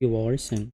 few hours and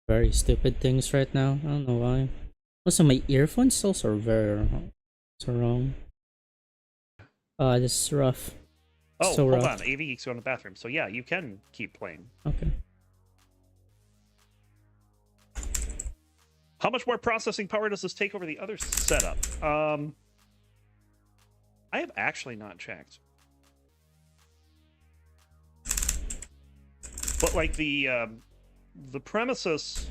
very stupid things right now. I don't know why. Also, my earphones also are very so wrong. This is rough. Oh, So hold rough. on. AV Geek's going to the bathroom. So yeah, you can keep playing. Okay. How much more processing power does this take over the other setup? I have actually not checked. But like the premises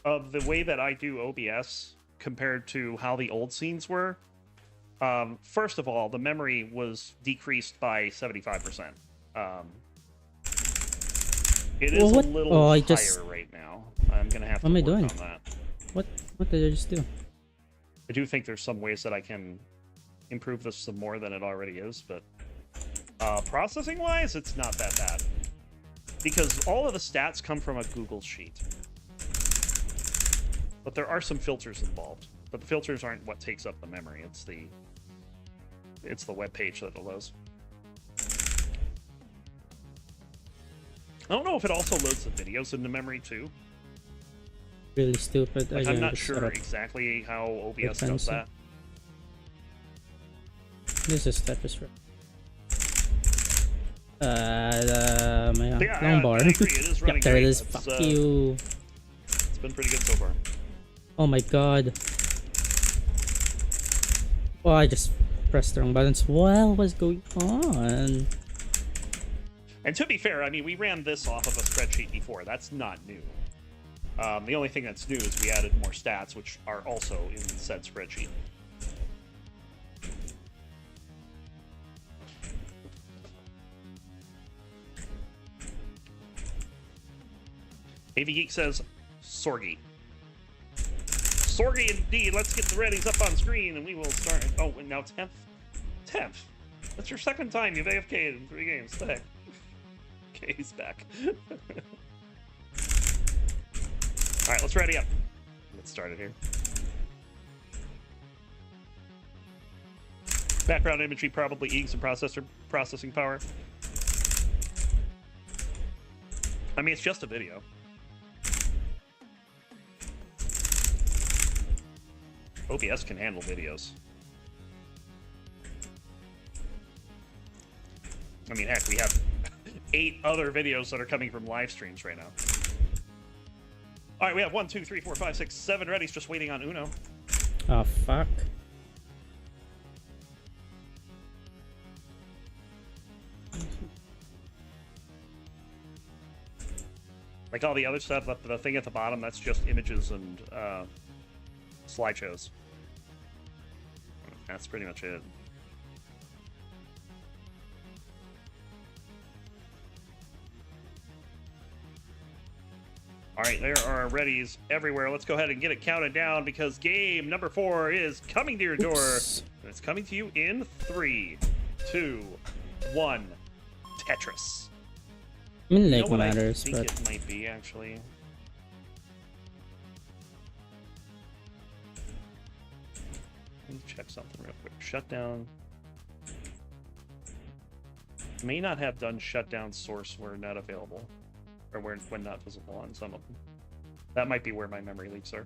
of the way that I do OBS compared to how the old scenes were, first of all, the memory was decreased by 75%. It is Well, what? a little Oh, I higher just. right now. I'm gonna have to What am I work doing? on that. What? What did I just do? I do think there's some ways that I can improve this some more than it already is, but processing-wise, it's not that bad. Because all of the stats come from a Google sheet. But there are some filters involved. But the filters aren't what takes up the memory. It's the web page that allows. I don't know if it also loads the videos into memory too. Really stupid. Like, I'm not sure setup. exactly how OBS does Defensive. that. This is Tetris. My Yeah, long bar. I agree. It is running Yep, there great. it is. It's, Fuck you. It's been pretty good so far. Oh my god. Oh, I just pressed the wrong buttons. What was going on? And to be fair, I mean, we ran this off of a spreadsheet before. That's not new. The only thing that's new is we added more stats, which are also in said spreadsheet. AV Geek says, Sorgi. Sorgi indeed. Let's get the readies up on screen and we will start. Oh, and now 10th. 10th. That's your second time you've AFK'd in 3 games. What the heck? Okay, he's back. Alright, let's ready up. Let's start it here. Background imagery probably eating some processing power. I mean, it's just a video. OBS can handle videos. I mean, heck, we have 8 other videos that are coming from live streams right now. All right, we have 1, 2, 3, 4, 5, 6, 7 readies just waiting on Uno. Oh, fuck. Like all the other stuff, the thing at the bottom, that's just images and slideshows. That's pretty much it. All right, there are readies everywhere. Let's go ahead and get it counted down because game number 4 is coming to your door. Oops. And it's coming to you in 3, 2, 1. Tetris. I mean, You know like, what matters, I think but. it might be, actually? Let me check something real quick. Shutdown. May not have done shutdown source where not available. Or when not visible on some of them. That might be where my memory leaks are.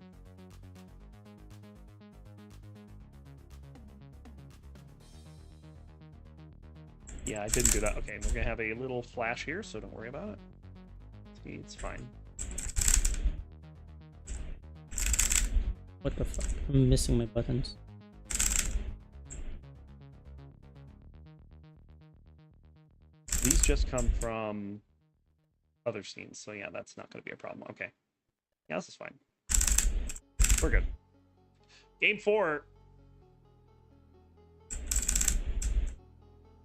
Yeah, I didn't do that. Okay, we're gonna have a little flash here, so don't worry about it. See, it's fine. What the fuck? I'm missing my buttons. These just come from other scenes, so yeah, that's not going to be a problem. Okay. Yeah, this is fine. We're good. Game 4.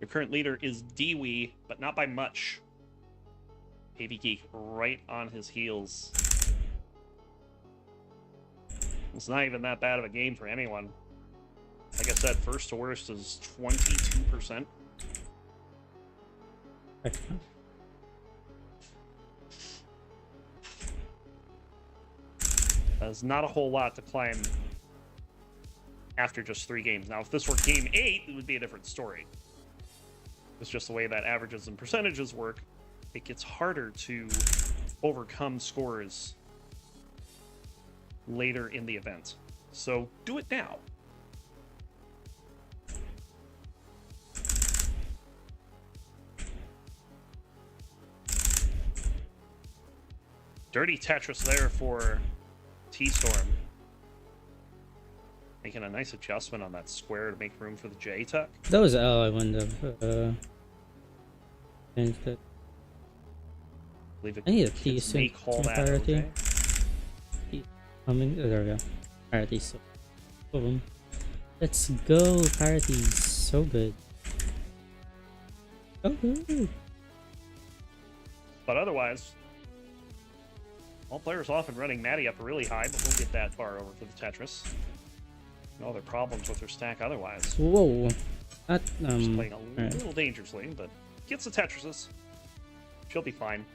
Your current leader is Dewey, but not by much. AV Geek right on his heels. It's not even that bad of a game for anyone. Like I said, first to worst is 22%. That's not a whole lot to climb after just 3 games. Now, if this were game 8, it would be a different story. It's just the way that averages and percentages work. It gets harder to overcome scores later in the event. So do it now. Dirty Tetris there for T-Storm. Making a nice adjustment on that square to make room for the J-Tuck. That was L, I wouldn't have changed it. I need a T soon. Make call that priority. okay. There we go. Priority, so boom. Let's go, priority, so good. Oh, But otherwise, all players off and running. Maddie up really high, but we'll get that bar over for the Tetris. No other problems with her stack otherwise. whoa. That, Just playing a alright. little dangerously, but gets the Tetrises. She'll be fine.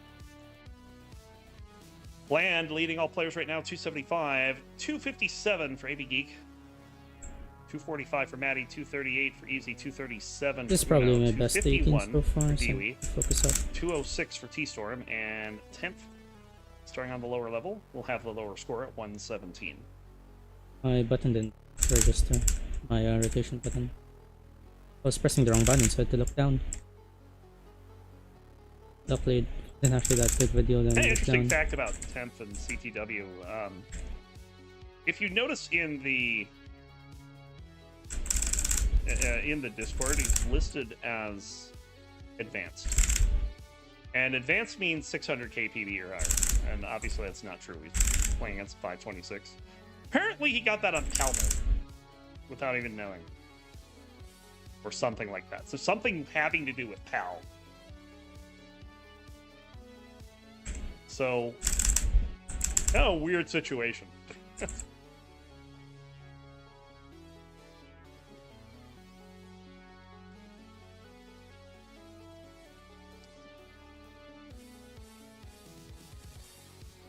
Bland leading all players right now, 275. 257 for AB Geek. 245 for Maddie, 238 for Easy, 237 This is for probably Uno, my best staking 251 so far, for so Dewey, focus up. 206 for T-Storm, and 10th, starting on the lower level, we'll have the lower score at 117. My button didn't register. My rotation button. I was pressing the wrong button, so I had to look down. Luckily, it didn't have to be that good video. Then Hey, look interesting down. fact about 10th and CTW. If you notice in the Discord, he's listed as advanced, and advanced means 600 KPB or higher, and obviously that's not true. He's playing against 526. Apparently, he got that on PAL mode without even knowing, or something like that. So something having to do with PAL. So, oh, weird situation.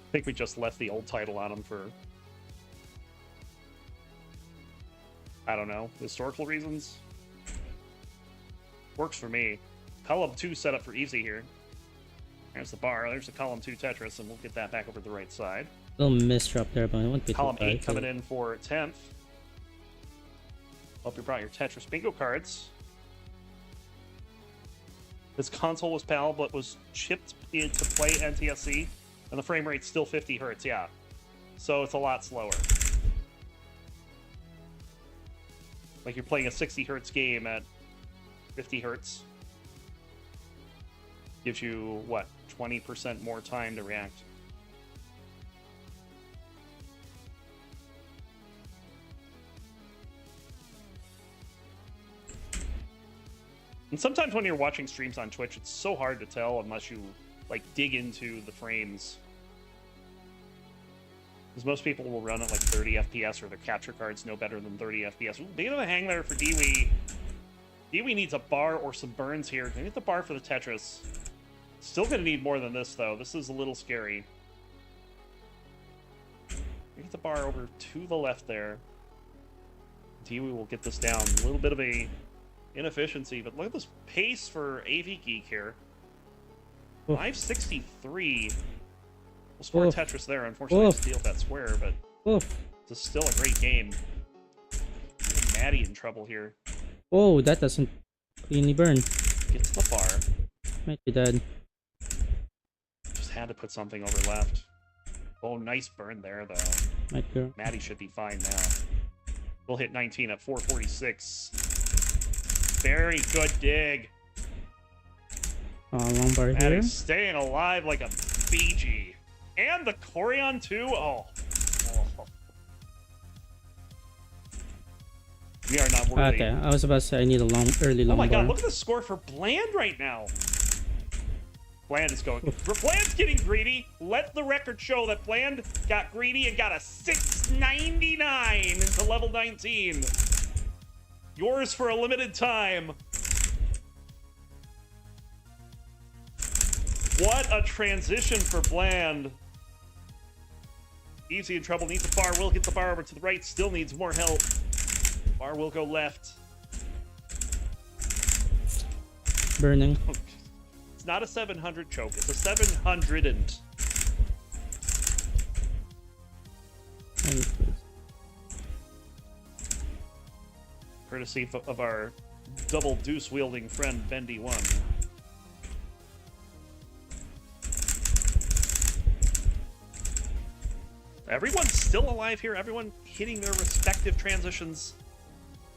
I think we just left the old title on him for, I don't know, historical reasons. Works for me. Column 2 set up for easy here. There's the bar, there's the column 2 Tetris, and we'll get that back over to the right side. Little misdrop there, but it won't be Column too bad. 8 coming in for 10th. Hope you brought your Tetris bingo cards. This console was PAL, but was chipped in to play NTSC, and the frame rate's still 50 hertz, yeah. So it's a lot slower. Like you're playing a 60 hertz game at 50 hertz. Gives you, what, 20% more time to react. And sometimes when you're watching streams on Twitch, it's so hard to tell unless you, like, dig into the frames. Because most people will run at, like, 30 FPS, or their capture cards no better than 30 FPS. Ooh, bit of a hang there for Dewey. Dewey needs a bar or some burns here. Can get the bar for the Tetris. Still gonna need more than this, though. This is a little scary. Get the bar over to the left there. Dewey will get this down. A little bit of a inefficiency, but look at this pace for AV Geek here. 563. We'll score Oof. Tetris there. Unfortunately, Oof. steal that square, but Oof. this is still a great game. Maddie in trouble here. Oh, that doesn't cleanly burn. Gets the bar. Might be dead. Just had to put something over left. Oh, nice burn there, though. Might go. Maddie should be fine now. We'll hit 19 at 446. Very good dig. Long bar here. Maddie's staying alive like a Fiji. And the Corion, too? Oh. We are not worthy. Okay, I was about to say I need a early long Oh my bar. god, look at the score for Bland right now. Bland is going. Bland's getting greedy. Let the record show that Bland got greedy and got a 699 into level 19. Yours for a limited time. What a transition for Bland. Easy in trouble. Needs a bar. Will get the bar over to the right. Still needs more help. Bar will go left. Burning. It's not a 700 choke. It's a 700 and... Courtesy of our double deuce wielding friend Bendy1. Everyone's still alive here. Everyone hitting their respective transitions.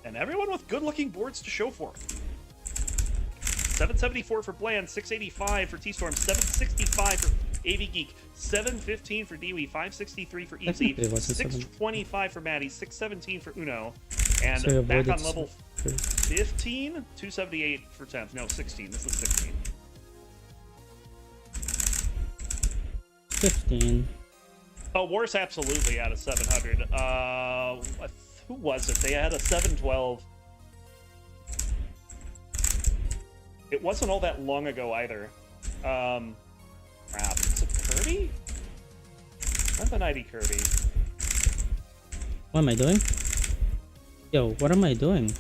And everyone with good-looking boards to show for it. 774 for Bland, 685 for T-Storm, 765 for AV Geek, 715 for Dewey, 563 for Easy, 625 for Maddie, 617 for Uno, and So back on avoided level 15, 278 for 10th. No, 16. This is 16. 15. Oh, War's absolutely out of 700. Who was it? They had a 712. It wasn't all that long ago either. Crap. Is it Kirby? Not the 90 Kirby. What am I doing? Yo, what am I doing?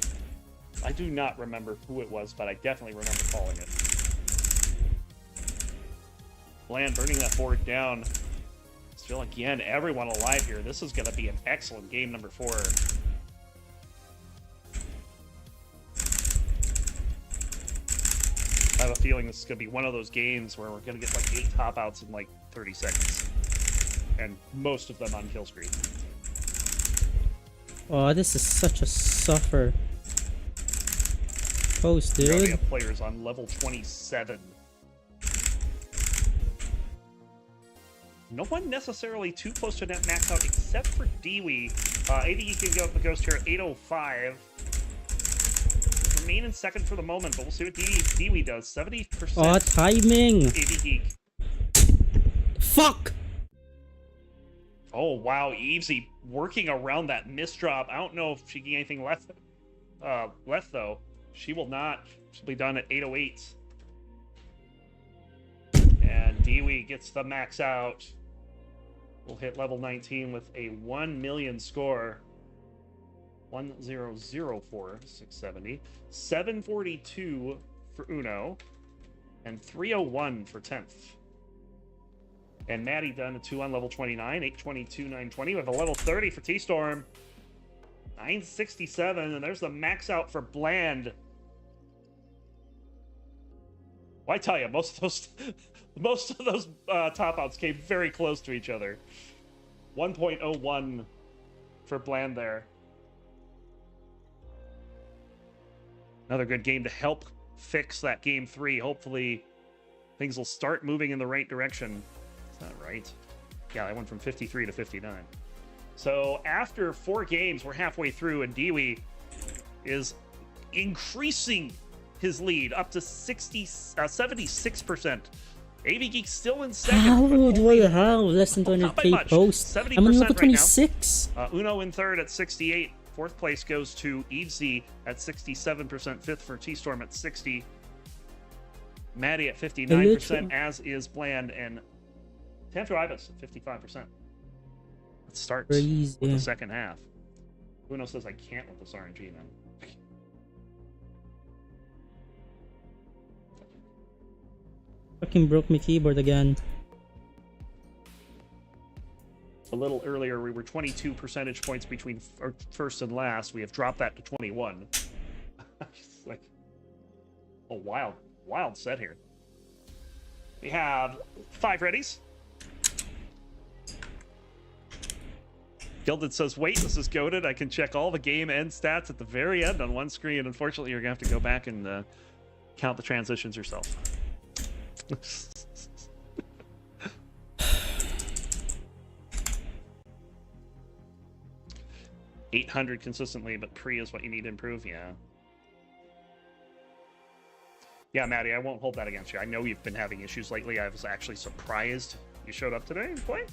I do not remember who it was, but I definitely remember calling it. Bland burning that board down. Still, again, everyone alive here. This is going to be an excellent game number 4. I have a feeling this is going to be one of those games where we're going to get like 8 top outs in like 30 seconds. And most of them on kill screen. Oh, this is such a suffer. Post, We already dude. have players on level 27. No one necessarily too close to net max out except for Dewey. ADE can go up the ghost here at 805. Remain in second for the moment, but we'll see what Dewey does. 70%. Oh, timing. AD Geek. Fuck. Oh, wow. Evesy working around that misdrop. I don't know if she can get anything left, though. She will not. She'll be done at 808. And Dewey gets the max out. We'll hit level 19 with a 1 million score. 1004, 670. 742 for Uno. And 301 for 10th. And Maddie done a 2 on level 29, 822, 920. We have a level 30 for T-Storm. 967, and there's the max out for Bland. Well, I tell you, most of those top outs came very close to each other. 1.01 for Bland there. Another good game to help fix that game 3. Hopefully, things will start moving in the right direction. Is that right? Yeah, I went from 53 to 59. So after 4 games, we're halfway through, and Dewey is increasing his lead up to 76%. AV Geek still in second. How but would only we have less than not by 200k much. posts? 70% I'm on level right now. 26. Uno in third at 68. Fourth place goes to Evesy at 67%. Fifth for T-Storm at 60. Maddie at 59%, as is Bland, and Tantra Ibis at 55%. Let's start Crazy. with the second half. Uno says I can't with this RNG, man. Fucking broke my keyboard again. A little earlier, we were 22 percentage points between first and last. We have dropped that to 21. It's like a wild set here. We have 5 readies. Gilded says, wait, this is goated. I can check all the game end stats at the very end on one screen. Unfortunately, you're going to have to go back and count the transitions yourself. 800 consistently, but pre is what you need to improve. Yeah, Maddie, I won't hold that against you. I know you've been having issues lately. I was actually surprised you showed up today and played.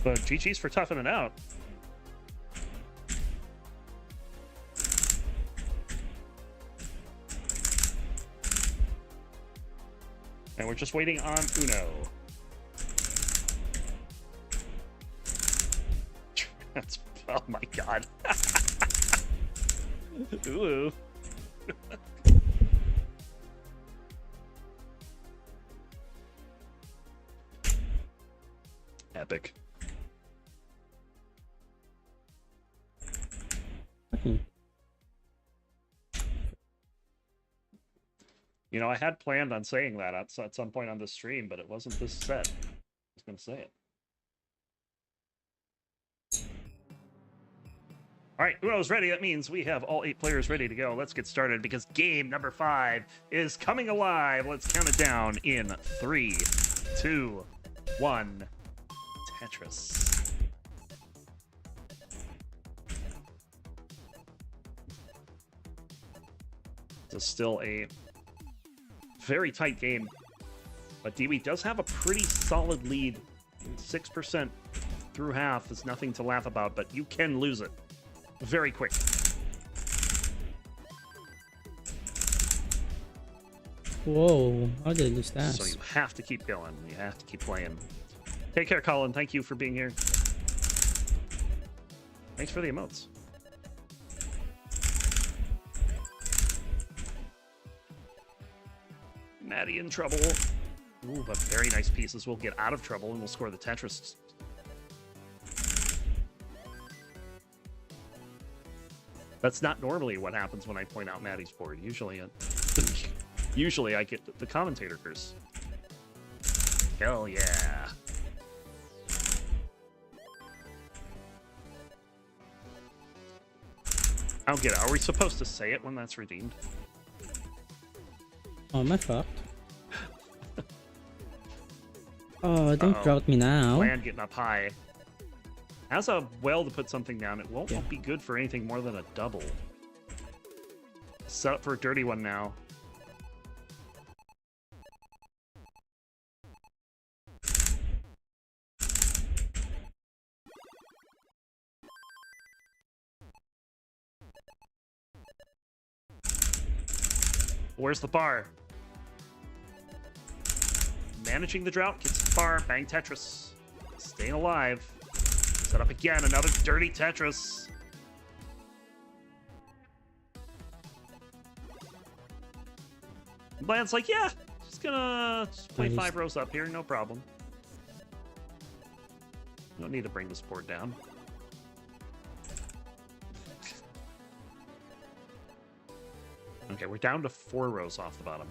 But GG's for toughing it out. And we're just waiting on Uno. That's, oh my god. Ooh. Epic. Okay. You know, I had planned on saying that at some point on the stream, but it wasn't this set. I was going to say it. All right, Uno's ready. That means we have all 8 players ready to go. Let's get started because game number 5 is coming alive. Let's count it down in 3, 2, 1. Tetris. This is still a very tight game, but Dewey does have a pretty solid lead. 6% through half is nothing to laugh about, but you can lose it very quick. Whoa, how did I lose that? So you have to keep going. You have to keep playing. Take care, Colin. Thank you for being here. Thanks for the emotes. Maddie in trouble. Ooh, but very nice pieces. We'll get out of trouble and we'll score the Tetris. That's not normally what happens when I point out Maddie's board. Usually I get the commentator curse. Hell yeah. I don't get it. Are we supposed to say it when that's redeemed? Oh, am I fucked? Oh, don't drought me now. Land getting up high. Has a well to put something down. It won't be good for anything more than a double. Set up for a dirty one now. Where's the bar? Managing the drought, gets the bar, bang Tetris. Staying alive. Set up again, another dirty Tetris. Bland's like, yeah, just gonna play 5 rows up here, no problem. Don't need to bring this board down. Okay, we're down to 4 rows off the bottom.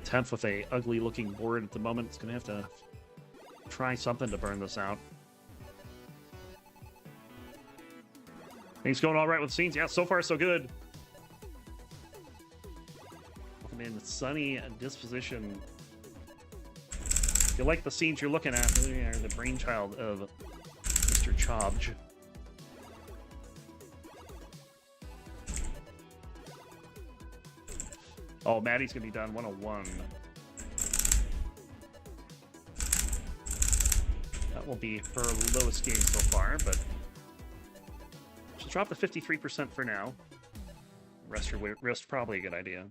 10th with a ugly looking board at the moment. It's gonna have to try something to burn this out. Things going all right with scenes. Yeah, so far so good. Welcome in sunny disposition. If you like the scenes you're looking at, they are the brainchild of Mr. Chobj. Oh, Maddie's gonna be done 101. That will be her lowest game so far, but she'll drop to 53% for now. Rest her wrist, probably a good idea.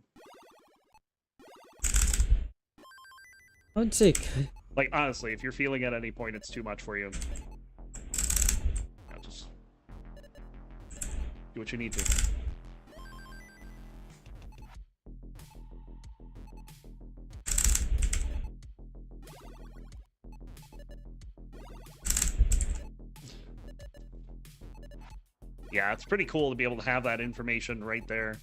I would say, Like, honestly, if you're feeling at any point it's too much for you, just do what you need to. Yeah, it's pretty cool to be able to have that information right there.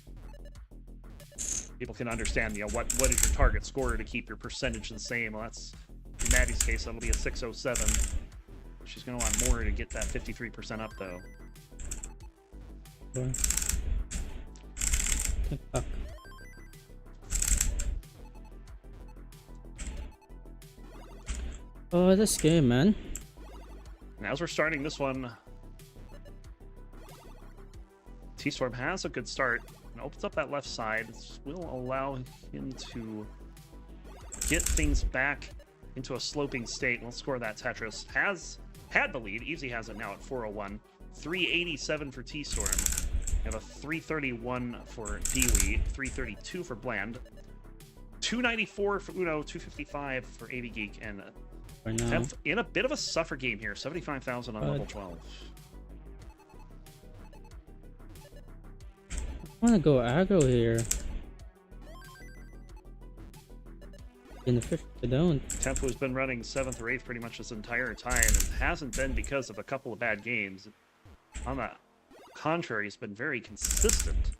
People can understand, you know, what is your target score to keep your percentage the same. Well, that's, in Maddie's case, that'll be a 607. She's going to want more to get that 53% up, though. fuck. Oh, this game, man. And as we're starting this one, T-Storm has a good start and opens up that left side. This will allow him to get things back into a sloping state. Let's score that Tetris. Had the lead. Easy has it now at 401. 387 for T-Storm. We have a 331 for Dewey. 332 for Bland. 294 for Uno. 255 for AV Geek. And in a bit of a suffer game here. 75,000 on level 12. I want to go aggro here. In the fifth, I don't. Tempo's been running 7th or 8th pretty much this entire time, and hasn't been because of a couple of bad games. On the contrary, he's been very consistent.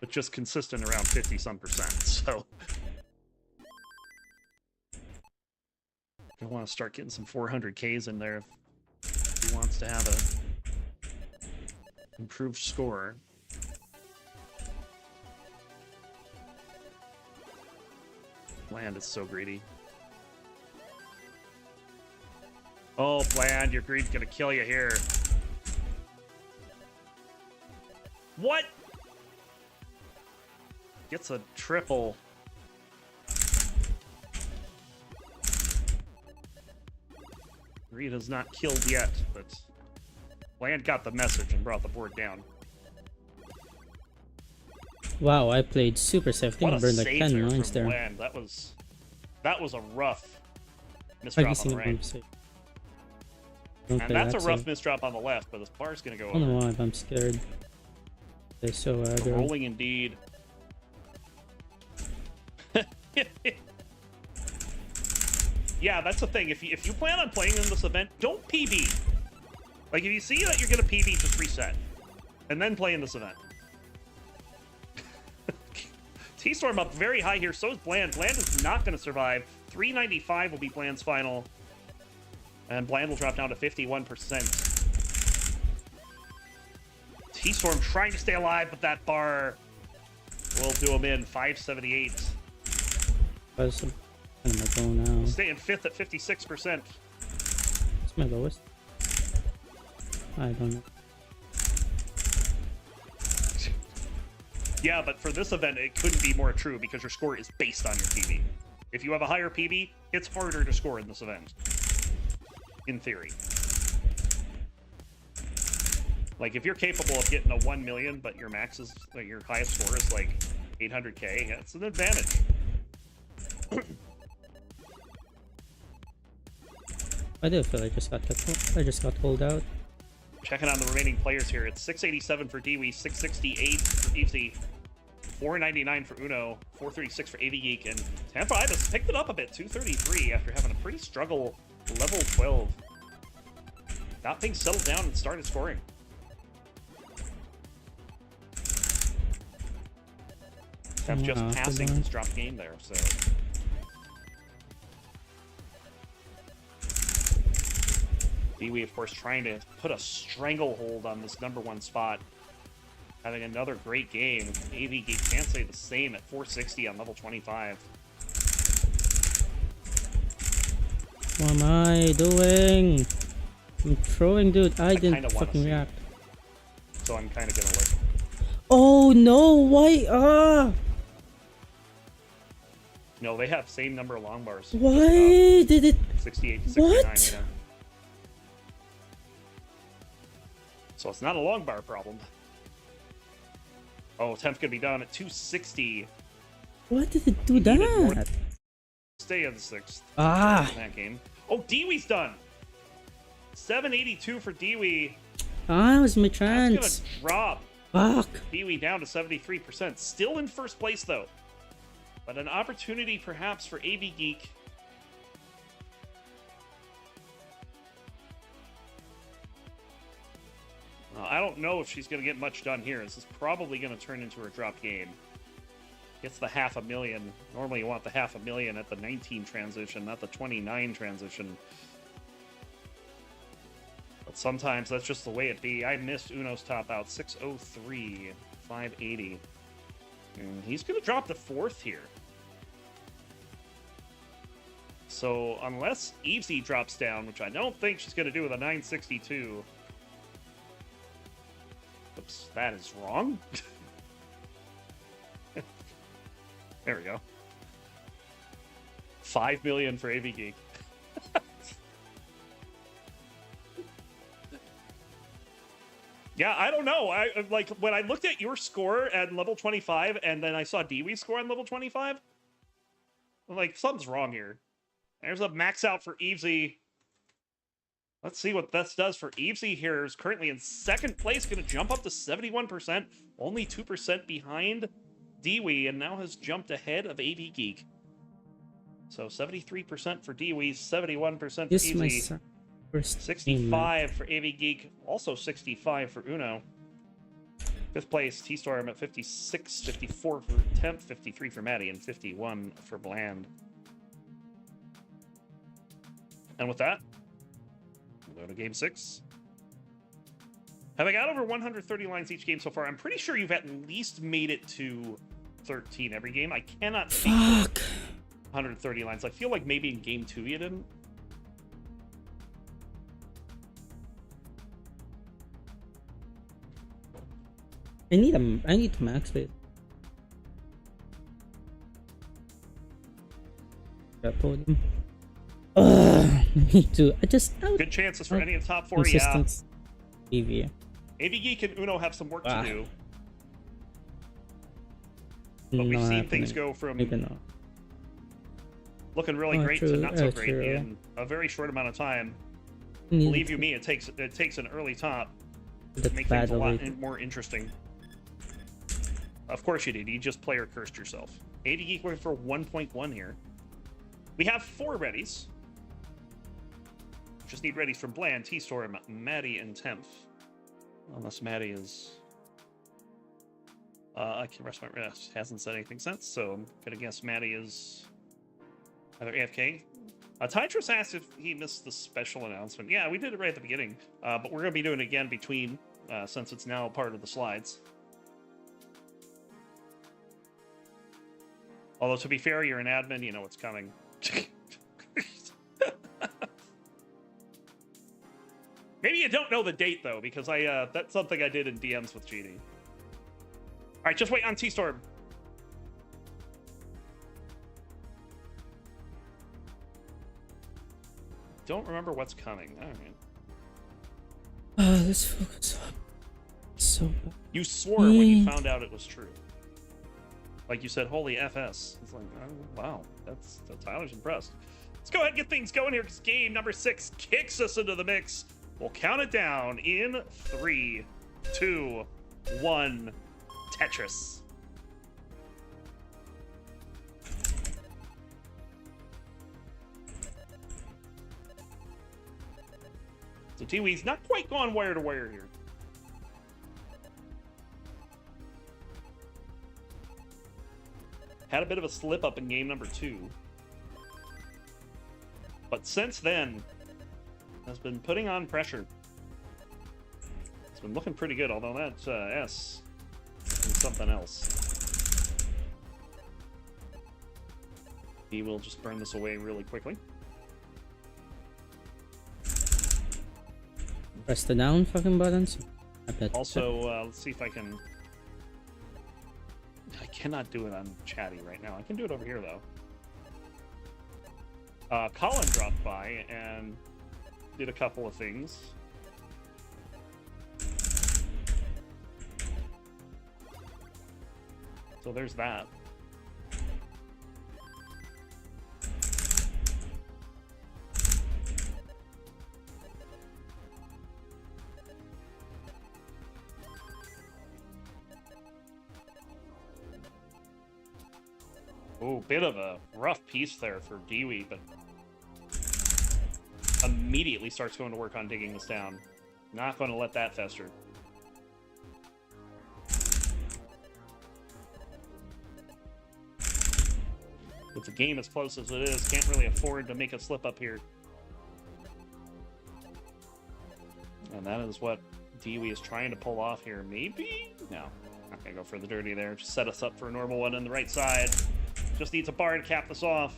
But just consistent around 50-some%, so... I want to start getting some 400Ks in there if he wants to have a improved score. Bland is so greedy. Oh, Bland, your greed's gonna kill you here. What? Gets a triple. Greed has not killed yet, but Bland got the message and brought the board down. Wow, I played super safe. I think I burned like 10 lines there. Bland. That was a rough misdrop on the right. And that's a rough misdrop on the left, but this bar's gonna go over. I don't know why, I'm scared. They're so aggro. Rolling indeed. Yeah, that's the thing. If you plan on playing in this event, don't PB. Like, if you see that you're gonna PB, just reset. And then play in this event. T-Storm up very high here, so is Bland. Bland is not gonna survive. 395 will be Bland's final. And Bland will drop down to 51%. T-Storm trying to stay alive, but that bar will do him in. 578. Where's am I going now? Staying 5th at 56%. What's my lowest? I don't know. Yeah, but for this event, it couldn't be more true because your score is based on your PB. If you have a higher PB, it's harder to score in this event. In theory. Like, if you're capable of getting a 1 million, but your max is, like, your highest score is like 800K, that's an advantage. I do feel I just got pulled out. Checking on the remaining players here, it's 687 for Dewey, 668 for Easy, 499 for Uno, 436 for AV Geek, and Tampa Ibis picked it up a bit, 233 after having a pretty struggle level 12. Got things settled down and started scoring. Temp just passing his drop game there, so. Dewey, of course, trying to put a stranglehold on this #1 spot. Having another great game. AV Geek can't say the same at 460 on level 25. What am I doing? I'm throwing, dude. I didn't fucking react. So I'm kind of gonna like. Oh no! Why? No, they have same number of long bars. Why did it? 68 to 69. What? Yeah. So it's not a long bar problem. Oh, Temp's gonna be down at 260. Why did it do that? Stay in the 6th. In that game. Oh, Dewey's done. 782 for Dewey. That was my That's chance. gonna drop. Fuck. Dewey down to 73%. Still in first place though. But an opportunity perhaps for AV Geek. I don't know if she's going to get much done here. This is probably going to turn into her drop game. Gets the 500,000. Normally you want the 500,000 at the 19 transition, not the 29 transition. But sometimes that's just the way it be. I missed Uno's top out. 603, 580. And he's going to drop to 4th here. So unless Evesy drops down, which I don't think she's going to do with a 962. Oops, that is wrong. There we go. 5 million for AV Geek. Yeah, I don't know. I like when I looked at your score at level 25 and then I saw Dewey's score on level 25. I'm like, something's wrong here. There's a max out for Evesy. Let's see what this does for Evesy here. Is currently in 2nd place, going to jump up to 71%, only 2% behind Dewey, and now has jumped ahead of AV Geek. So 73% for Dewey, 71% for This is my Easy, first 65 for AV Geek, also 65 for Uno. Fifth place, T-Storm at 56, 54 for Temp, 53 for Maddie, and 51 for Bland. And with that, we'll go to game 6. Have I got over 130 lines each game so far? I'm pretty sure you've at least made it to 13 every game. I cannot speak for 130 lines. I feel like maybe in game 2 you didn't. I need to max it. That podium. Me too. Good chances for any of the top 4, yeah. AV. AV Geek and Uno have some work to do. But Not we've seen happening. things go from Maybe not. looking really great true. to not so great True. in a very short amount of time. Need Believe you me, it takes an early top to that make things a lot battle. more interesting. Of course you did. You just player cursed yourself. AD Geek looking for 1.1 here. We have 4 readies. Just need readies from Bland, T-Storm, Maddie, and Temp. Unless Maddie is... I can rest my rest. Hasn't said anything since, so I'm gonna guess Maddie is either AFK. Tetris asked if he missed the special announcement. Yeah, we did it right at the beginning, but we're gonna be doing it again between, since it's now part of the slides. Although, to be fair, you're an admin, you know what's coming. Maybe you don't know the date, though, because that's something I did in DMs with GD. All right, just wait on T-Storm. Don't remember what's coming. All right. Let's focus on. So bad. You swore when you found out it was true. Like you said, holy FS. It's like, oh, wow, that's Tyler's impressed. Let's go ahead and get things going here because game number 6 kicks us into the mix. We'll count it down in 3, 2, 1. Tetris. So Tiwi's not quite gone wire to wire here. Had a bit of a slip up in game number 2. But since then, has been putting on pressure. It's been looking pretty good, although that S is something else. He will just burn this away really quickly. Press the down fucking buttons. Also, let's see if I can... I cannot do it on chatty right now. I can do it over here, though. Colin dropped by and did a couple of things. So there's that. Oh, bit of a rough piece there for Dewey, but immediately starts going to work on digging this down. Not going to let that fester. With the game as close as it is, can't really afford to make a slip up here. And that is what Dewey is trying to pull off here. Maybe? No. Not going to go for the dirty there. Just set us up for a normal one on the right side. Just needs a bar to cap this off.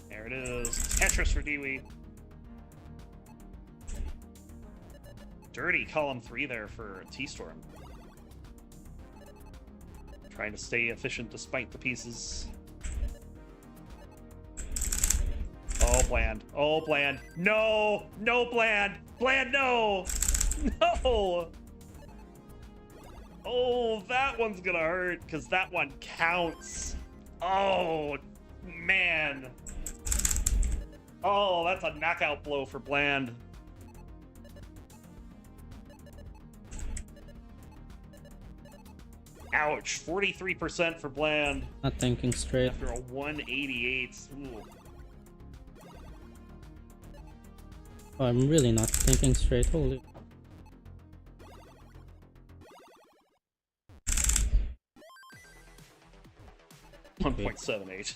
There it is. Tetris for Dewey. Dirty column 3 there for T-Storm. Trying to stay efficient despite the pieces. Oh, Bland. Oh, Bland. No! No, Bland! Bland, no! No! Oh, that one's gonna hurt, because that one counts. Oh, man. Oh, that's a knockout blow for Bland. Ouch. 43% for bland Not thinking straight. after a 188. Ooh. Oh, I'm really not thinking straight. Holy. Okay. 1.78.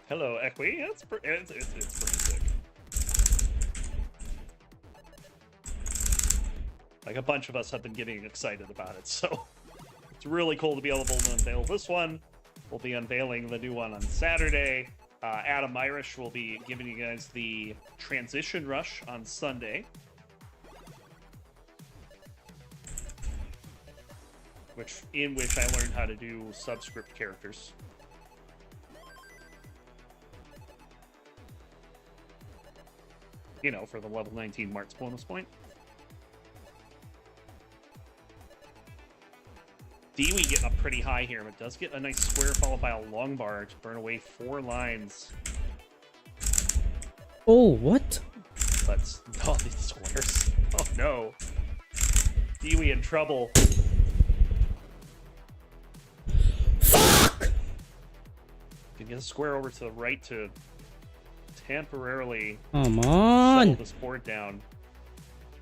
Hello, Equi. It's pretty sick. Like, a bunch of us have been getting excited about it, so it's really cool to be able to unveil this one. We'll be unveiling the new one on Saturday. Adam Irish will be giving you guys the Transition Rush on Sunday. In which I learned how to do subscript characters. You know, for the level 19 Marks bonus point. Dewey getting up pretty high here, but does get a nice square followed by a long bar to burn away 4 lines. Oh, what? But oh, these squares. Oh no. Dewey in trouble. Fuck! Can get a square over to the right to temporarily Come settle on! this board down.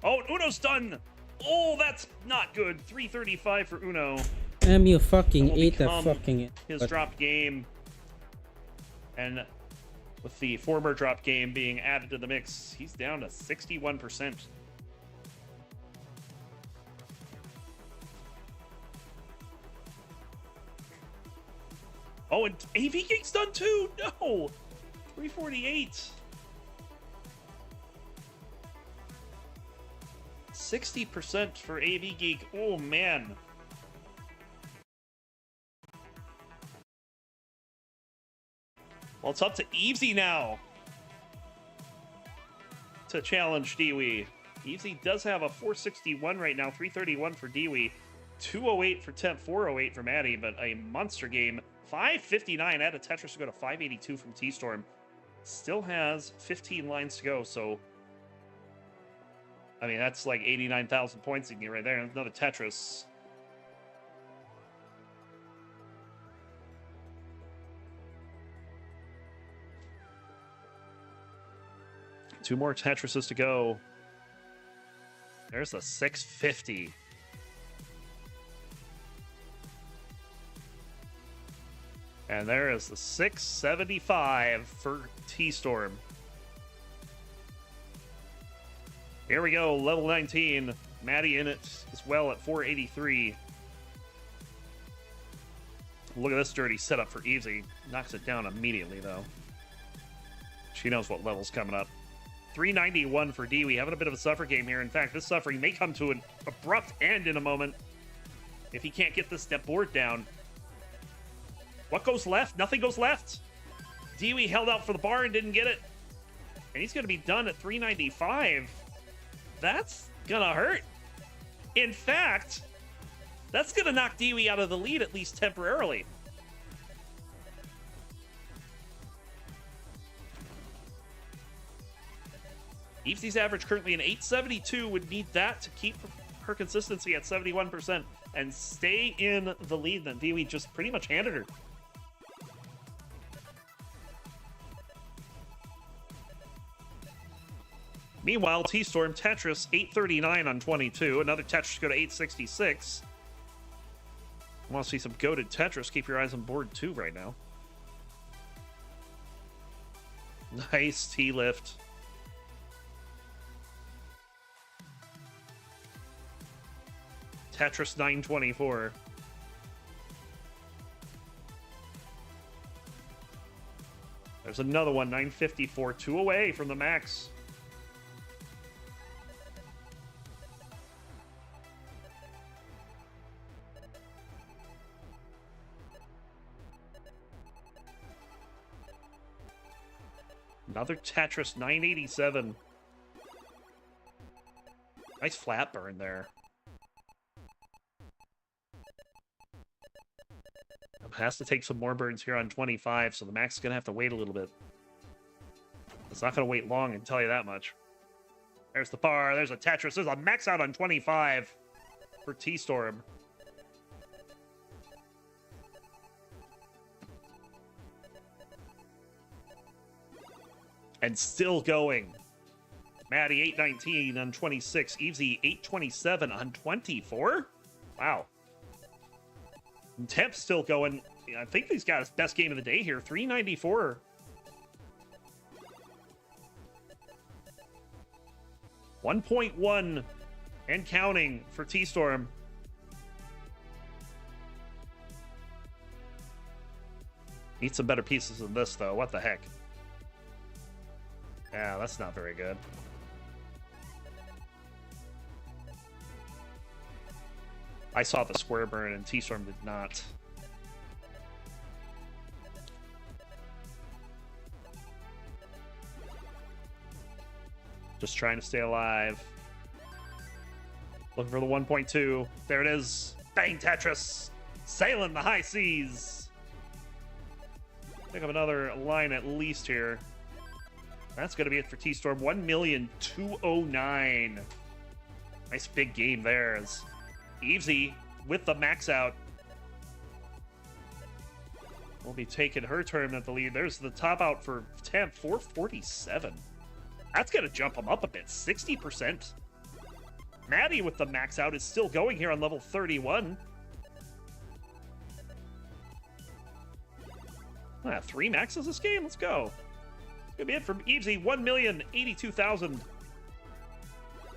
Oh, Uno's done! Oh, that's not good. 335 for Uno. Damn, you fucking That will ate the become fucking... His but- dropped game. And with the former drop game being added to the mix, he's down to 61%. Oh, and AV Geek's done too! No! 348. 60% for AV Geek. Oh, man. Well, it's up to Evesy now to challenge Dewey. Evesy does have a 461 right now, 331 for Dewey, 208 for Temp, 408 for Maddie, but a monster game. 559 out of Tetris to go to 582 from T-Storm. Still has 15 lines to go, so I mean, that's like 89,000 points you can get right there. Another Tetris. Two more Tetrises to go. There's the 650. And there is the 675 for T-Storm. Here we go, level 19. Maddie in it as well at 483. Look at this dirty setup for Evesy. Knocks it down immediately, though. She knows what level's coming up. 391 for Dewey, having a bit of a suffer game here. In fact, this suffering may come to an abrupt end in a moment if he can't get this step board down. What goes left? Nothing goes left. Dewey held out for the bar and didn't get it. And he's going to be done at 395. That's going to hurt. In fact, that's going to knock Dewey out of the lead, at least temporarily. Evesy's average currently an 872. Would need that to keep her consistency at 71% and stay in the lead that Dewey just pretty much handed her. Meanwhile, T-Storm Tetris 839 on 22. Another Tetris go to 866. I want to see some goated Tetris. Keep your eyes on board 2 right now. Nice T-lift. Tetris 924. There's another one, 954. 2 away from the max. Another Tetris 987. Nice flat burn there. Has to take some more burns here on 25, so the max is going to have to wait a little bit. It's not going to wait long, I can tell you that much. There's the bar, there's a Tetris, there's a max out on 25. for T-Storm. And still going. Maddie 819 on 26. Evesy 827 on 24. Wow. And Temp's still going. I think he's got his best game of the day here. 394. $1.1 and counting for T-Storm. Need some better pieces than this, though. What the heck? Yeah, that's not very good. I saw the square burn, and T-Storm did not. Just trying to stay alive. Looking for the 1.2. There it is. Bang, Tetris. Sailing the high seas. Think of another line at least here. That's going to be it for T-Storm. 1,209,000. Nice big game there. As Evesy with the max out will be taking her turn at the lead. There's the top out for Temp, 447. That's going to jump him up a bit, 60%. Maddie with the max out is still going here on level 31. 3 maxes this game. Let's go. It's going to be it from Evesy, 1,082,000.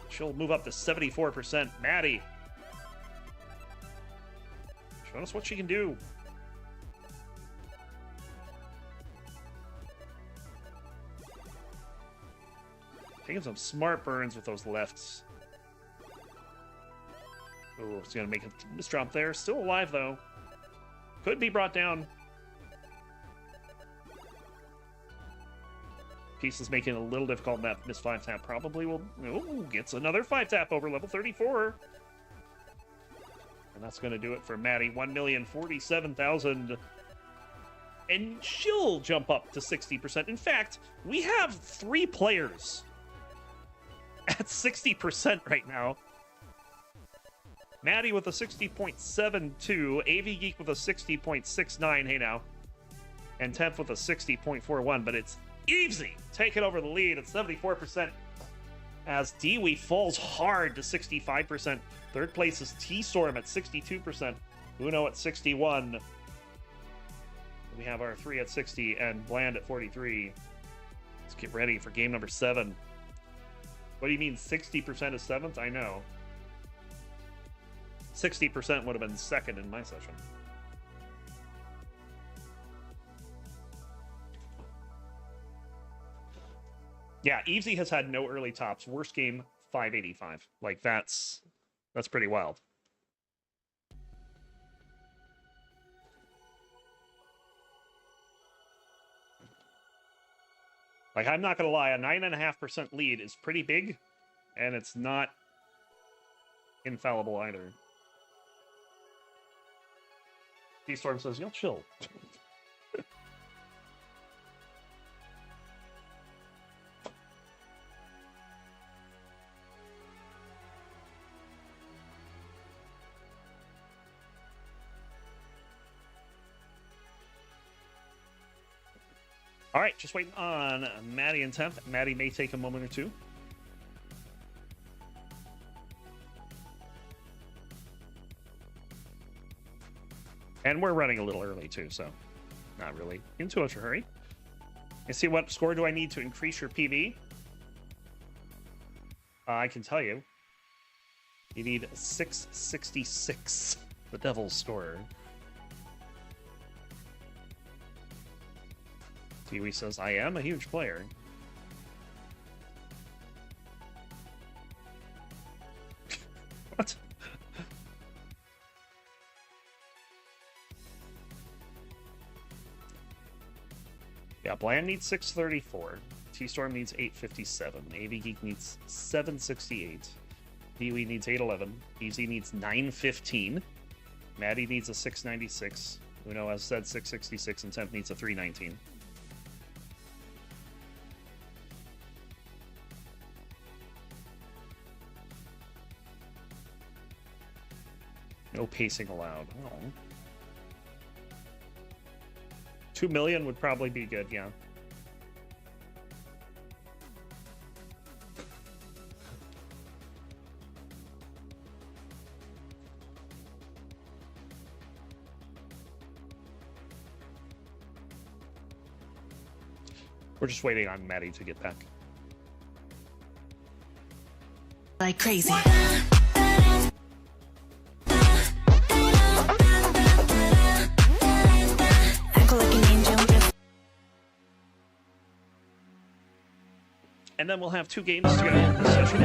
She'll move up to 74%. Maddie, showing us what she can do. Taking some smart burns with those lefts. Oh, it's going to make a misdrop there. Still alive, though. Could be brought down. Pieces making it a little difficult. That miss 5-tap probably will... Oh, gets another 5-tap over level 34. And that's going to do it for Maddie. 1,047,000. And she'll jump up to 60%. In fact, we have 3 players at 60% right now. Maddie with a 60.72, AV Geek with a 60.69, hey now, and Temp with a 60.41, but it's Evesy taking over the lead at 74% as Dewey falls hard to 65%. Third place is T-Storm at 62%, Uno at 61. We have our 3 at 60 and Bland at 43. Let's get ready for game number 7. What do you mean 60% is 7th? I know. 60% would have been 2nd in my session. Yeah, Evesy has had no early tops. Worst game, 585. Like, that's pretty wild. Like, I'm not going to lie, a 9.5% lead is pretty big, and it's not infallible either. T-Storm says, you'll chill. All right, just waiting on Maddie and Temp. Maddie may take a moment or two. And we're running a little early too, so not really in too much of a hurry. And see, what score do I need to increase your PV? I can tell you. You need 666, the Devil's score. Kiwi says, I am a huge player. What? Yeah, Bland needs 634. T-Storm needs 857. AV Geek needs 768. Dewey needs 811. Evesy needs 915. Maddie needs a 696. Uno has said 666, and Temp needs a 319. No pacing allowed. Oh. 2 million would probably be good, yeah. We're just waiting on Maddie to get back. Like crazy. And then we'll have 2 games to go in the session.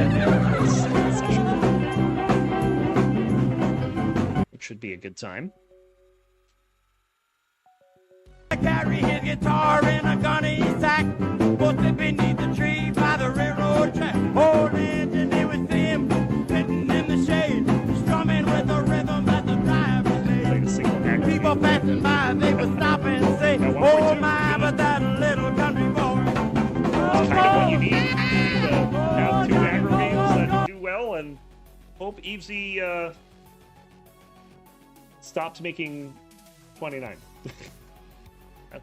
Which should be a good time. I carry his guitar in a gunny sack, posted beneath the tree by the railroad track. Old engineer with him, sitting in the shade, strumming with the rhythm that the driver made. People passing by, they would stop and say, "Oh my, but that little country boy." That's kind of what you need. You need to have 2 aggro games that do well, and hope Evesy stopped making 29.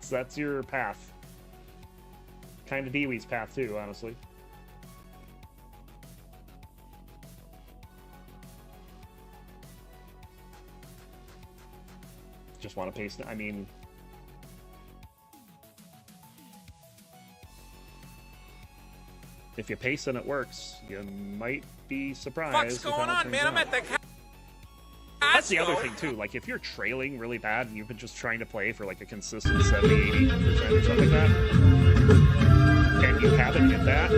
That's your path. Kind of Dewee's path too, honestly. Just want to paste it. I mean, if you pace and it works, you might be surprised. What's going on, man? I'm at the. That's the other thing too. Like if you're trailing really bad and you've been just trying to play for like a consistent 70-80% or something like that, and you haven't hit that,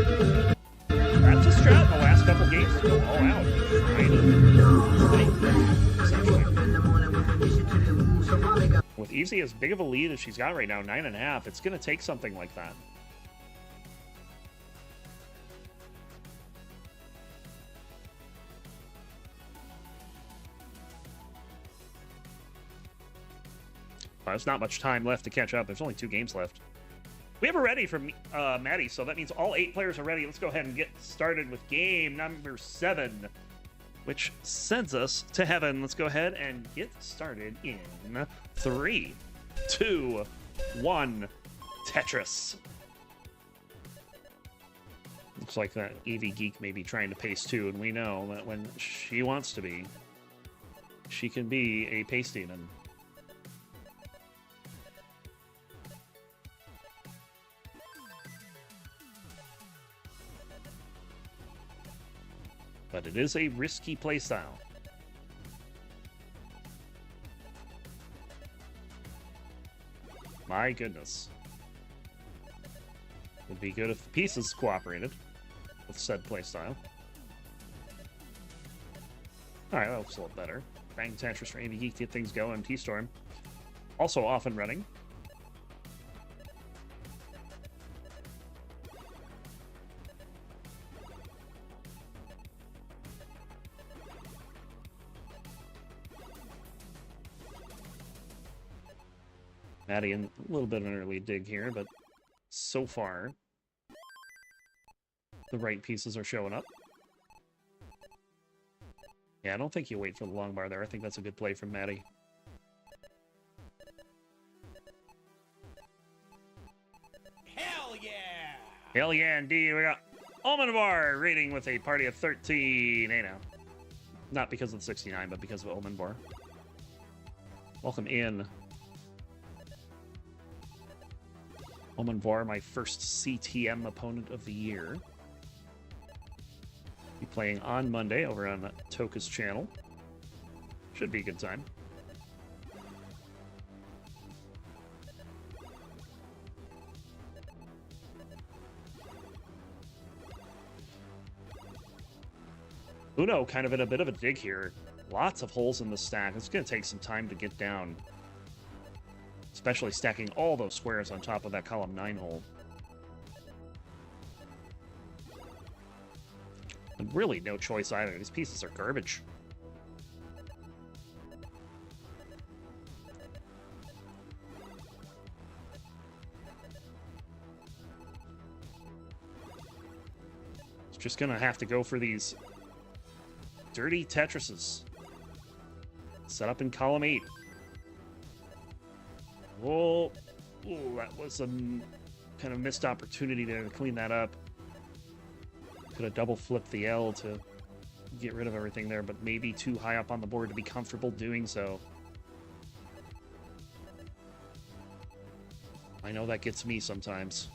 that's a strat in the last couple games to go all out. With Evesy as big of a lead as she's got right now, 9.5, it's going to take something like that. There's not much time left to catch up. There's only 2 games left. We have a ready from Maddie, so that means all 8 players are ready. Let's go ahead and get started with game number 7, which sends us to heaven. Let's go ahead and get started in 3, 2, 1. Tetris. Looks like that Eevee Geek may be trying to pace too, and we know that when she wants to be, she can be a pace demon. But it is a risky playstyle. My goodness. Would be good if the pieces cooperated with said playstyle. Alright, that looks a little better. Bang Tetris for Eevee Geek to get things going. T-Storm. Also off and running. Maddie in a little bit of an early dig here, but so far, the right pieces are showing up. Yeah, I don't think you wait for the long bar there. I think that's a good play from Maddie. Hell yeah! Hell yeah, indeed. We got Almond Bar rating with a party of 13. Hey now. Not because of the 69, but because of Almond Bar. Welcome in. Almond Bar, my first CTM opponent of the year. Be playing on Monday over on Toka's channel. Should be a good time. Uno kind of in a bit of a dig here. Lots of holes in the stack. It's going to take some time to get down. Especially stacking all those squares on top of that column 9 hole. And really no choice either. These pieces are garbage. It's just gonna have to go for these dirty Tetrises. Set up in column 8. Oh, that was a kind of missed opportunity there to clean that up. Could have double flipped the L to get rid of everything there, but maybe too high up on the board to be comfortable doing so. I know that gets me sometimes.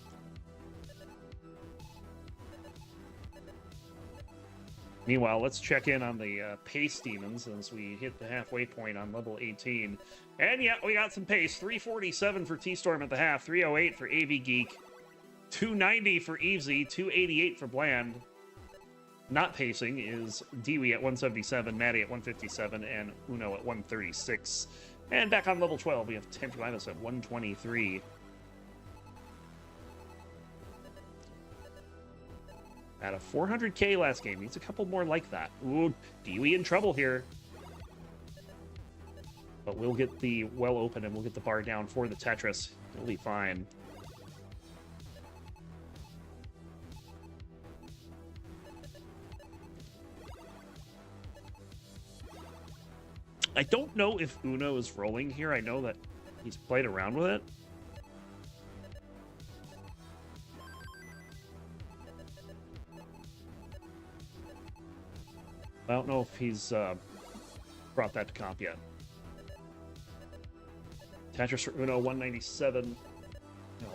Meanwhile, let's check in on the pace demons as we hit the halfway point on level 18. And yeah, we got some pace. 347 for T-Storm at the half, 308 for AV Geek, 290 for Evesy, 288 for Bland. Not pacing is Dewey at 177, Maddie at 157, and Uno at 136. And back on level 12, we have Tentrimus at 123. At a 400k last game. Needs a couple more like that. Ooh, Dewey in trouble here. But we'll get the well open and we'll get the bar down for the Tetris. It'll be fine. I don't know if Uno is rolling here. I know that he's played around with it. I don't know if he's brought that to comp yet. Tetris for Uno, 197.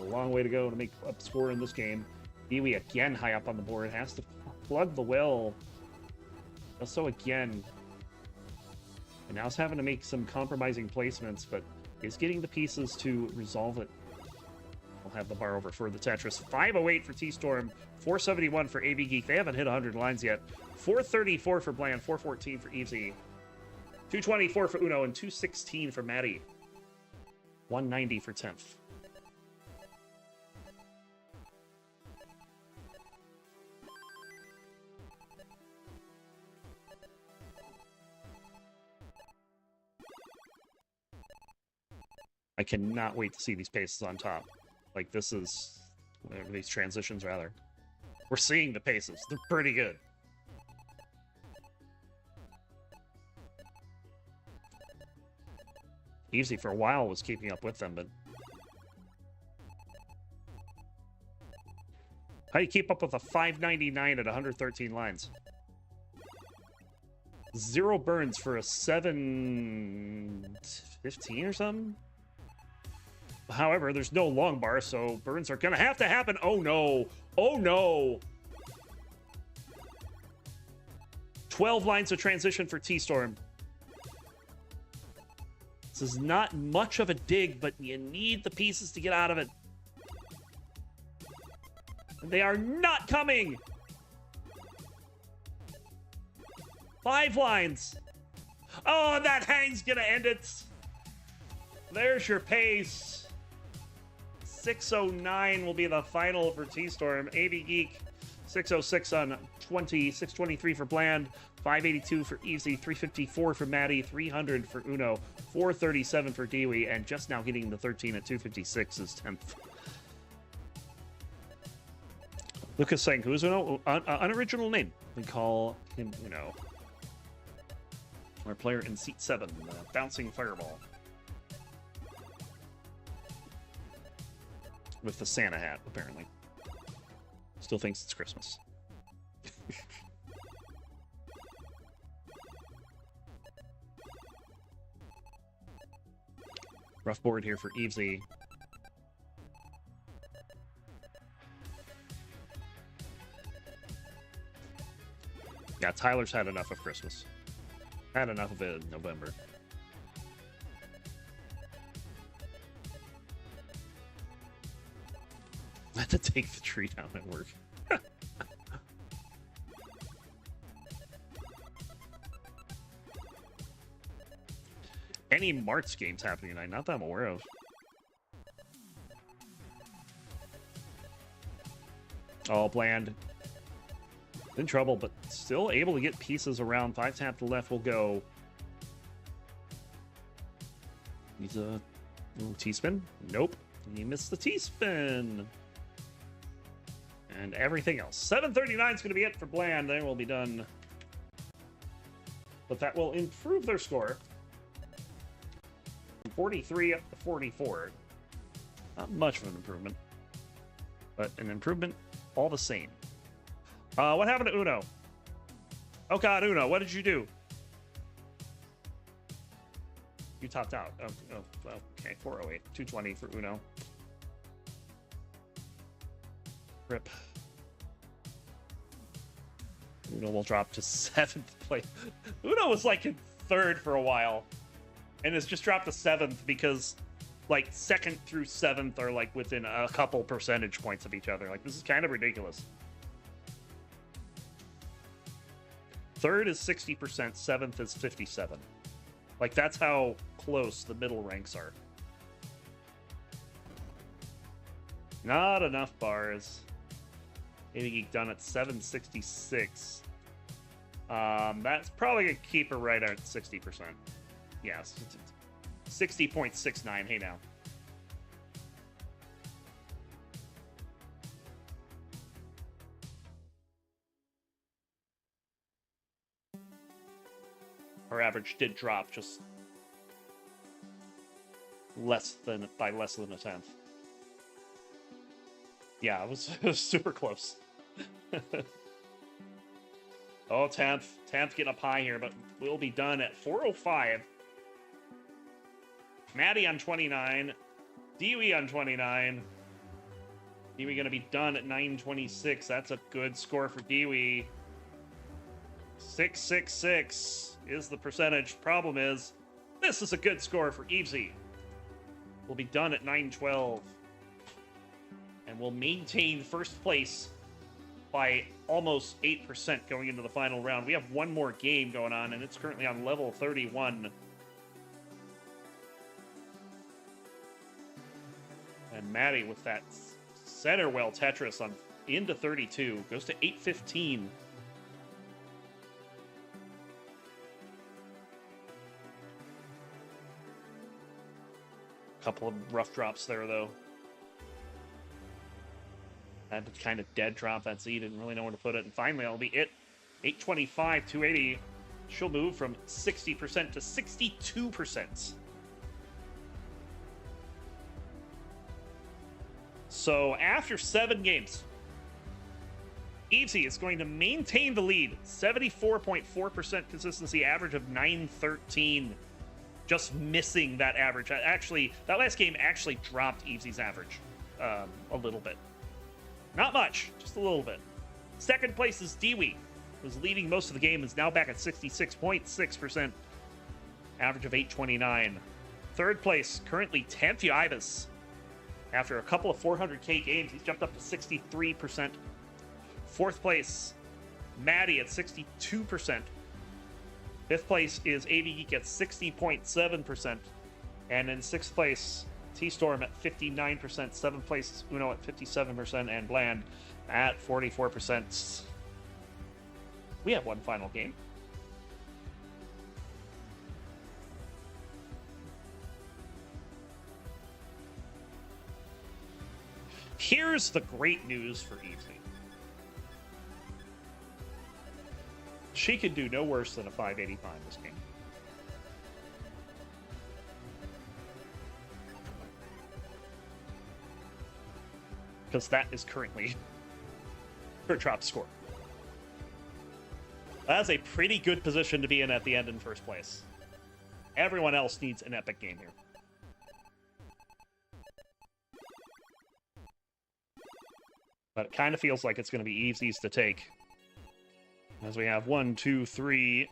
A long way to go to make up score in this game. Dewey again high up on the board. Has to plug the well. Does so again. And now he's having to make some compromising placements, but is getting the pieces to resolve it. We'll have the bar over for the Tetris. 508 for T-Storm, 471 for AV Geek. They haven't hit 100 lines yet. 434 for Bland, 414 for Evesy, 224 for Uno, and 216 for Maddie. 190 for 10th. I cannot wait to see these paces on top. Like, this is... these transitions, rather. We're seeing the paces. They're pretty good. Evesy for a while was keeping up with them, but... how do you keep up with a 599 at 113 lines? 0 burns for a 715 or something? However, there's no long bar, so burns are gonna have to happen. Oh no! Oh no! 12 lines of transition for T-Storm. This is not much of a dig, but you need the pieces to get out of it. And they are not coming! 5 lines. Oh, that hang's gonna end it. There's your pace. 609 will be the final for T-Storm. AV Geek, 606 on 20, 623 for Bland, 582 for Evesy, 354 for Maddie, 300 for Uno, 437 for Dewey, and just now getting the 13 at 256 is 10th. Lucas saying, who's Uno? Unoriginal name. We call him Uno. Our player in seat 7, Bouncing Fireball. With the Santa hat, apparently. Still thinks it's Christmas. Rough board here for Evesy. Yeah, Tyler's had enough of Christmas. Had enough of it in November. I had to take the tree down at work. Any March games happening tonight? Not that I'm aware of. Oh, Bland. In trouble, but still able to get pieces around. 5 tap to left will go. He's a little T-spin. Nope. He missed the T-spin. And everything else. 739 is going to be it for Bland. They will be done. But that will improve their score 43 up to 44. Not much of an improvement, but an improvement all the same. What happened to Uno? Oh god, Uno, what did you do? You topped out. Okay, 408. 220 for Uno. Rip. Uno will drop to 7th place. Uno was like in 3rd for a while, and has just dropped to 7th because like 2nd through 7th are like within a couple percentage points of each other. Like, this is kind of ridiculous. 3rd is 60%, 7th is 57. Like, that's how close the middle ranks are. Not enough bars. Maybe Geek done at 766. That's probably gonna keep her right at 60%. Yes, 60.69. Hey now. Her average did drop just less than a tenth. Yeah, it was super close. Oh, 10th getting up high here, but we'll be done at 4:05. Maddie on 29, Dewey on 29. Dewey gonna be done at 9:26. That's a good score for Dewey. 666 is the percentage. Problem is, this is a good score for Evesy. We'll be done at 9:12. And we'll maintain first place by almost 8% going into the final round. We have one more game going on, and it's currently on level 31. And Maddie with that center well Tetris on into 32 goes to 815. Couple of rough drops there, though. That kind of dead drop. That Z didn't really know where to put it. And finally, that'll be it. 825, 280. She'll move from 60% to 62%. So after 7 games, Evesy is going to maintain the lead. 74.4% consistency, average of 913. Just missing that average. Actually, that last game actually dropped Evesy's average a little bit. Not much, just a little bit. Second place is Dewey, who's leading most of the game, is now back at 66.6%, average of 829. Third place, currently Tanthi Ibis. After a couple of 400k games, he's jumped up to 63%. Fourth place, Maddie at 62%. Fifth place is AV Geek at 60.7%. And in sixth place, T-Storm at 59%. Seventh place is Uno at 57%. And Bland at 44%. We have one final game. Here's the great news for Evesy. She could do no worse than a 585 in this game. Because that is currently her drop score. That's a pretty good position to be in at the end in first place. Everyone else needs an epic game here. But it kind of feels like it's going to be Evesy's to take. As we have 1, 2, 3.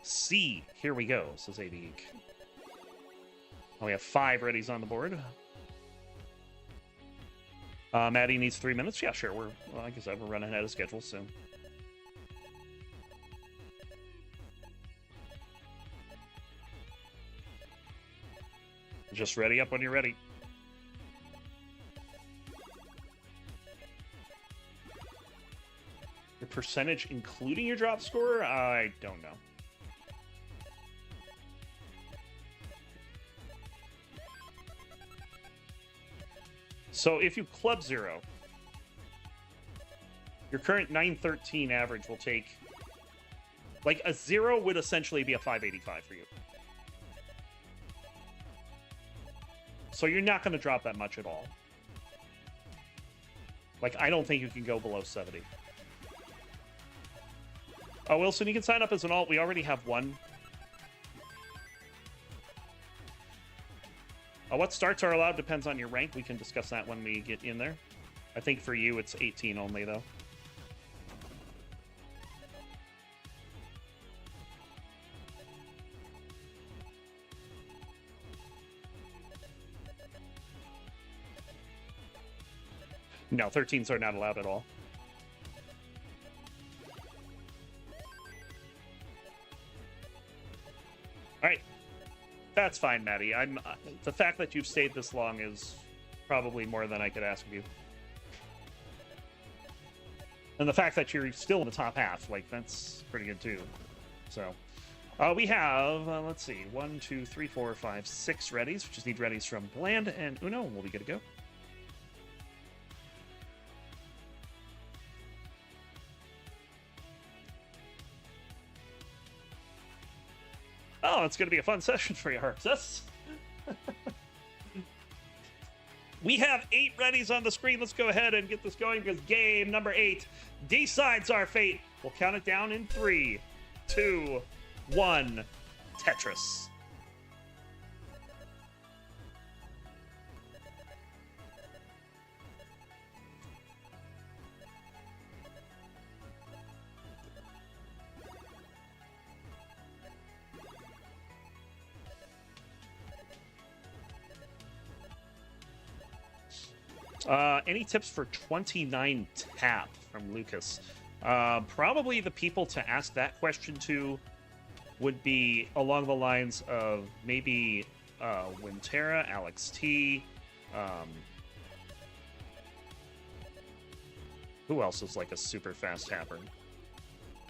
C, here we go, says AV Geek. Oh, we have 5 readies on the board. Maddie needs 3 minutes. Yeah, sure. Well, like I said, we're running ahead of schedule soon. Just ready up when you're ready. Your percentage, including your drop score? I don't know. So if you club 0, Your current 913 average will take... Like, a 0 would essentially be a 585 for you. So you're not going to drop that much at all. Like, I don't think you can go below 70. Oh, Wilson, you can sign up as an alt. We already have one. What starts are allowed depends on your rank. We can discuss that when we get in there. I think for you, it's 18 only, though. No, 13s are not allowed at all. All right. That's fine, Maddie. The fact that you've stayed this long is probably more than I could ask of you. And the fact that you're still in the top half, like, that's pretty good, too. So, we have, let's see, 1, 2, 3, 4, 5, 6 readies. We just need readies from Bland and Uno, and we'll be good to go. Oh, it's going to be a fun session for you, Harps. We have 8 readies on the screen. Let's go ahead and get this going because game number 8 decides our fate. We'll count it down in 3, 2, 1. Tetris. Any tips for 29 tap from Lucas? Probably the people to ask that question to would be along the lines of maybe Winterra, Alex T. Who else is like a super fast tapper?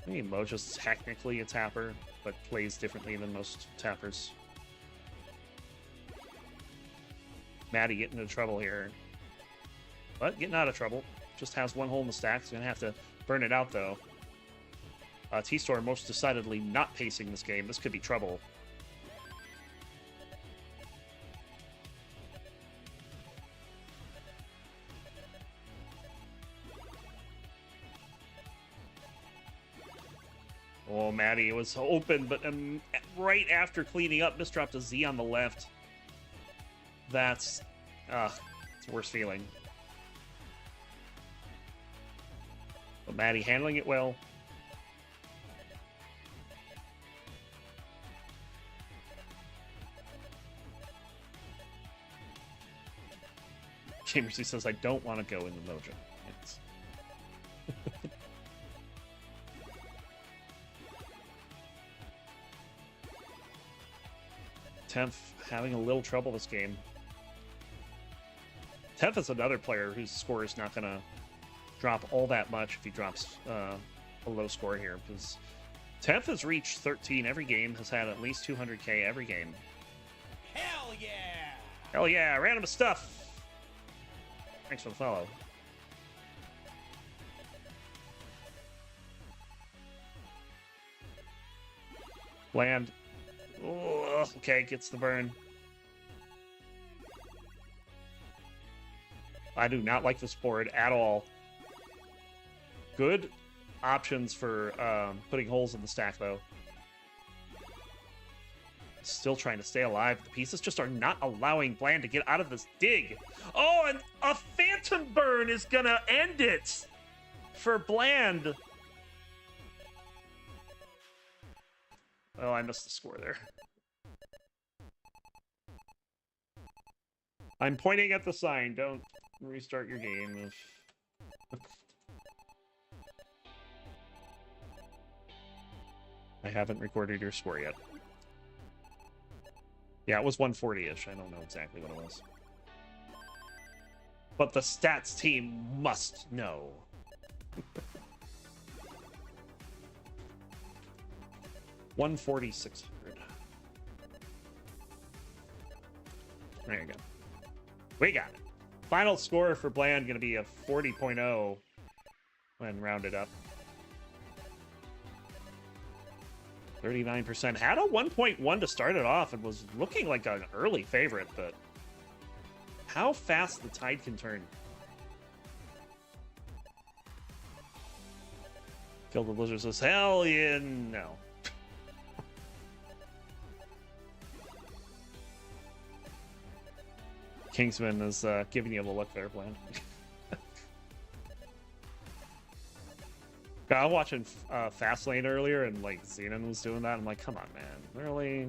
I mean, Moja's technically a tapper, but plays differently than most tappers. Maddie getting into trouble here. But getting out of trouble. Just has one hole in the stack. He's going to have to burn it out, though. T-Store most decidedly not pacing this game. This could be trouble. Oh, Maddie, it was open, but right after cleaning up, misdropped a Z on the left. That's... it's a worse feeling. But Maddie handling it well. Gamersy says, I don't want to go in the Mojo. Yes. 10th having a little trouble this game. 10th is another player whose score is not going to drop all that much if he drops a low score here, because 10th has reached 13 every game, has had at least 200k every game. Hell yeah! Hell yeah, random stuff! Thanks for the follow. Land. Oh, okay, gets the burn. I do not like this board at all. Good options for putting holes in the stack, though. Still trying to stay alive. The pieces just are not allowing Bland to get out of this dig. Oh, and a Phantom Burn is gonna end it for Bland. Oh, I missed the score there. I'm pointing at the sign. Don't restart your game. I haven't recorded your score yet. Yeah, it was 140-ish. I don't know exactly what it was. But the stats team must know. $140,600. There you go. We got it. Final score for Bland going to be a 40.0. and round it up. 39%. Had a 1.1 to start it off and was looking like an early favorite, but how fast the tide can turn. Kill the Blizzard says, hell yeah, no. Kingsman is giving you a look there, Bland. I was watching Fastlane earlier, and like Xenon was doing that. I'm like, come on, man, really?